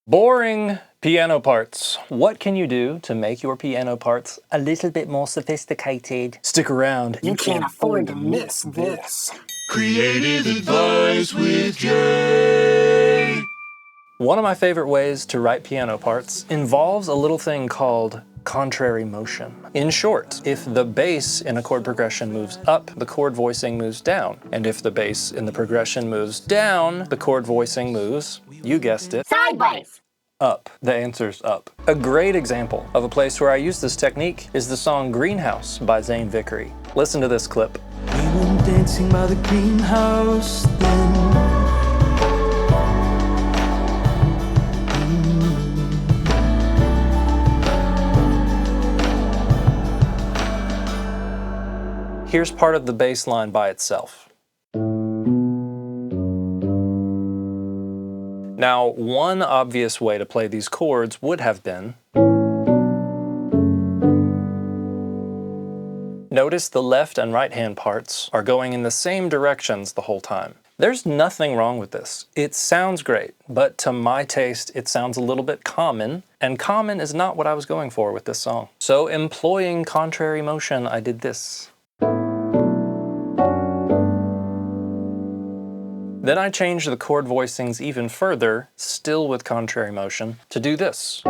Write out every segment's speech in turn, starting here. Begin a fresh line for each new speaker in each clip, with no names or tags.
Boring piano parts. What can you do to make your piano parts a little bit more sophisticated? Stick around.
You can't afford to miss this.
Creative Advice with Jay.
One of my favorite ways to write piano parts involves a little thing called contrary motion. In short, if the bass in a chord progression moves up, the chord voicing moves down. And if the bass in the progression moves down, the chord voicing moves, you guessed it,
Sideways.
up. The answer's up. A great example of a place where I use this technique is the song Greenhouse by Zane Vickery. Listen to this clip.
We went dancing by the greenhouse then.
Here's part of the bass line by itself. Now, one obvious way to play these chords would have been, notice the left and right hand parts are going in the same directions the whole time. There's nothing wrong with this. It sounds great, but to my taste, it sounds a little bit common, and common is not what I was going for with this song. So employing contrary motion, I did this. Then I changed the chord voicings even further, still with contrary motion, to do this.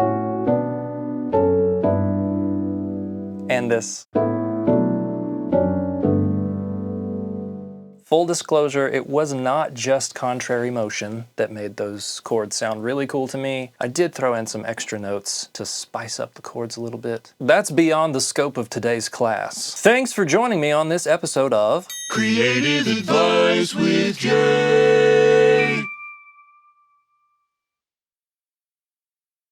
And this. Full disclosure, it was not just contrary motion that made those chords sound really cool to me. I did throw in some extra notes to spice up the chords a little bit. That's beyond the scope of today's class. Thanks for joining me on this episode of
Creative Advice with Jay.